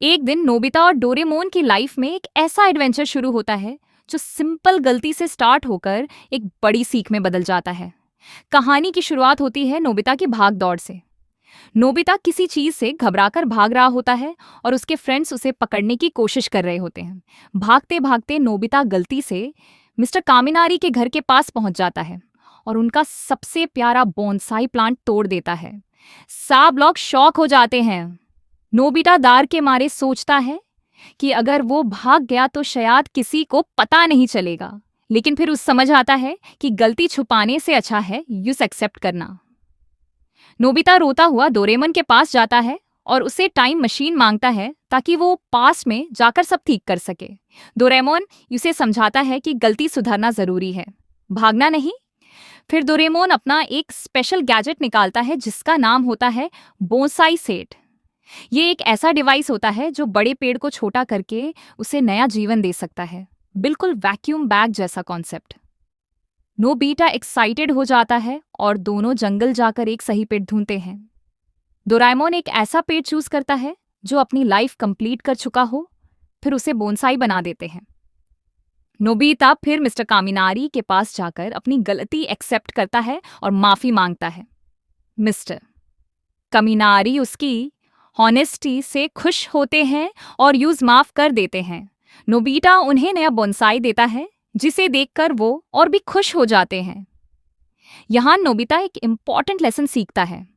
एक दिन नोबिता और डोरेमोन की लाइफ में एक ऐसा एडवेंचर शुरू होता है जो सिंपल गलती से स्टार्ट होकर एक बड़ी सीख में बदल जाता है। कहानी की शुरुआत होती है नोबिता की भाग दौड़ से। नोबिता किसी चीज से घबराकर भाग रहा होता है और उसके फ्रेंड्स उसे पकड़ने की कोशिश कर रहे होते हैं। भागते भागते नोबिता गलती से मिस्टर कामिनारी के घर के पास पहुंच जाता है और उनका सबसे प्यारा बोनसाई प्लांट तोड़ देता है। सब लोग शॉक हो जाते हैं। नोबिता डर के मारे सोचता है कि अगर वो भाग गया तो शायद किसी को पता नहीं चलेगा, लेकिन फिर उस समझ आता है कि गलती छुपाने से अच्छा है यूस एक्सेप्ट करना। नोबिता रोता हुआ डोरेमन के पास जाता है और उसे टाइम मशीन मांगता है ताकि वो पास में जाकर सब ठीक कर सके। डोरेमोन उसे समझाता है कि गलती सुधारना जरूरी है, भागना नहीं। फिर डोरेमोन अपना एक स्पेशल गैजेट निकालता है जिसका नाम होता है बोनसाई सेट। ये एक ऐसा डिवाइस होता है जो बड़े पेड़ को छोटा करके उसे नया जीवन दे सकता है, बिल्कुल वैक्यूम बैग जैसा कॉन्सेप्ट। नोबिता एक्साइटेड हो जाता है और दोनों जंगल जाकर एक सही पेड़ ढूंढते हैं। डोरेमोन एक ऐसा पेड़ चूज करता है जो अपनी लाइफ कंप्लीट कर चुका हो, फिर उसे बोनसाई बना देते हैं। नोबिता फिर मिस्टर कामिनारी के पास जाकर अपनी गलती एक्सेप्ट करता है और माफी मांगता है। मिस्टर कामिनारी उसकी हॉनेस्टी से खुश होते हैं और यूज माफ कर देते हैं। नोबिता उन्हें नया बोनसाई देता है जिसे देखकर वो और भी खुश हो जाते हैं। यहाँ नोबिता एक इम्पॉर्टेंट लेसन सीखता है,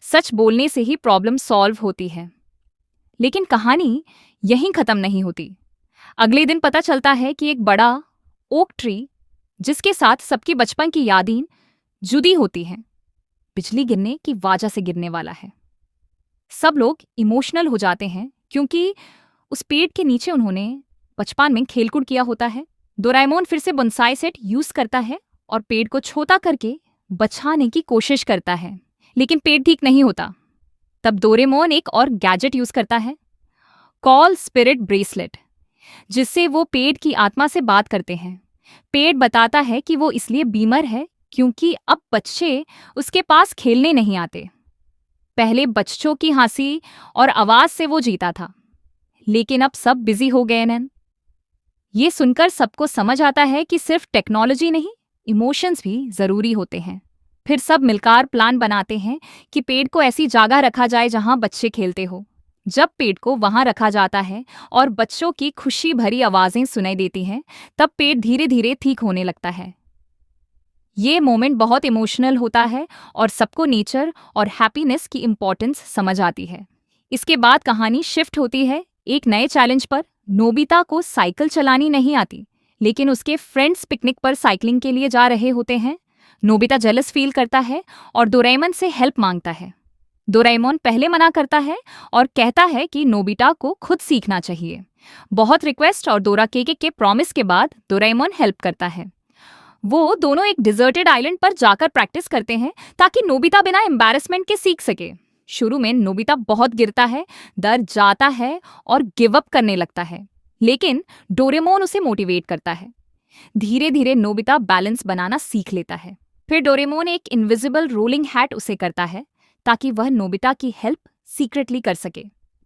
सच बोलने से ही प्रॉब्लम सॉल्व होती है। लेकिन कहानी यहीं खत्म नहीं होती। अगले दिन पता चलता है कि एक बड़ा ओक ट्री जिसके साथ सबकी बचपन की यादें जुड़ी होती हैं, बिजली गिरने की वजह से गिरने वाला है। सब लोग इमोशनल हो जाते हैं क्योंकि उस पेड़ के नीचे उन्होंने बचपन में खेलकूद किया होता है। डोरेमोन फिर से बोनसाई सेट यूज करता है और पेड़ को छोटा करके बचाने की कोशिश करता है, लेकिन पेड़ ठीक नहीं होता। तब डोरेमोन एक और गैजेट यूज करता है, कॉल स्पिरिट ब्रेसलेट, जिससे वो पेड़ की आत्मा से बात करते हैं। पेड़ बताता है कि वो इसलिए बीमार है क्योंकि अब बच्चे उसके पास खेलने नहीं आते। पहले बच्चों की हंसी और आवाज से वो जीता था, लेकिन अब सब बिजी हो गए नैन। ये सुनकर सबको समझ आता है कि सिर्फ टेक्नोलॉजी नहीं, इमोशंस भी जरूरी होते हैं। फिर सब मिलकर प्लान बनाते हैं कि पेड़ को ऐसी जगह रखा जाए जहां बच्चे खेलते हो। जब पेड़ को वहां रखा जाता है और बच्चों की खुशी भरी आवाजें सुनाई देती हैं, तब पेड़ धीरे धीरे ठीक होने लगता है। ये मोमेंट बहुत इमोशनल होता है और सबको नेचर और हैप्पीनेस की इम्पोर्टेंस समझ आती है। इसके बाद कहानी शिफ्ट होती है एक नए चैलेंज पर। नोबिता को साइकिल चलानी नहीं आती, लेकिन उसके फ्रेंड्स पिकनिक पर साइकिलिंग के लिए जा रहे होते हैं। नोबिता जेलस फील करता है और डोरेमन से हेल्प मांगता है। डोरेमोन पहले मना करता है और कहता है कि नोबिता को खुद सीखना चाहिए। बहुत रिक्वेस्ट और डोरा के प्रॉमिस के बाद डोरेमोन हेल्प करता है। वो दोनों एक डिजर्टेड आइलैंड पर जाकर प्रैक्टिस करते हैं ताकि नोबिता बिना एम्बैरेसमेंट के सीख सके। शुरू में नोबिता बहुत गिरता है, डर जाता है और गिव अप करने लगता है, लेकिन डोरेमोन उसे मोटिवेट करता है। धीरे धीरे नोबिता बैलेंस बनाना सीख लेता है। फिर डोरेमोन एक इनविजिबल रोलिंग हैट उसे करता है ताकि वह नोबिता की हेल्प सीक्रेटली कर सके।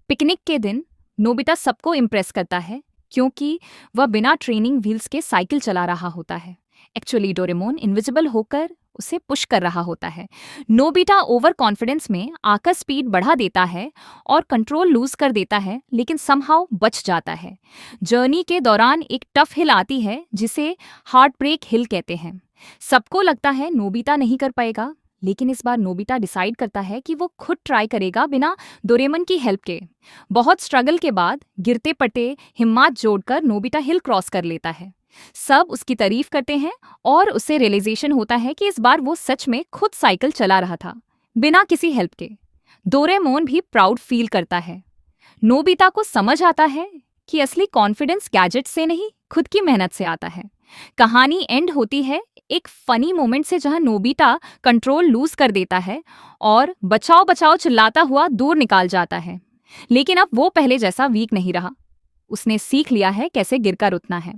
पिकनिक के दिन नोबिता सबको इम्प्रेस करता है क्योंकि वह बिना ट्रेनिंग व्हील्स के साइकिल चला रहा होता है। एक्चुअली डोरेमोन इनविजिबल होकर उसे पुश कर रहा होता है। नोबिता ओवर कॉन्फिडेंस में आकर स्पीड बढ़ा देता है और कंट्रोल लूज कर देता है, लेकिन समहाउ बच जाता है। जर्नी के दौरान एक टफ हिल आती है जिसे हार्ट ब्रेक हिल कहते हैं। सबको लगता है नोबिता नहीं कर पाएगा, लेकिन इस बार नोबिता डिसाइड करता है कि वो खुद ट्राई करेगा बिना डोरेमन की हेल्प के। बहुत स्ट्रगल के बाद गिरते पड़ते हिम्मत जोड़कर नोबिता हिल क्रॉस कर लेता है। सब उसकी तारीफ करते हैं और उसे रियलाइजेशन होता है कि इस बार वो सच में खुद साइकिल चला रहा था, बिना किसी हेल्प के। डोरेमोन भी प्राउड फील करता है। नोबिता को समझ आता है कि असली कॉन्फिडेंस गैजेट से नहीं, खुद की मेहनत से आता है। कहानी एंड होती है एक फनी मोमेंट से जहां नोबिता कंट्रोल लूज कर देता है और बचाओ बचाओ चिल्लाता हुआ दूर निकाल जाता है। लेकिन अब वो पहले जैसा वीक नहीं रहा। उसने सीख लिया है कैसे गिरकर उठना है।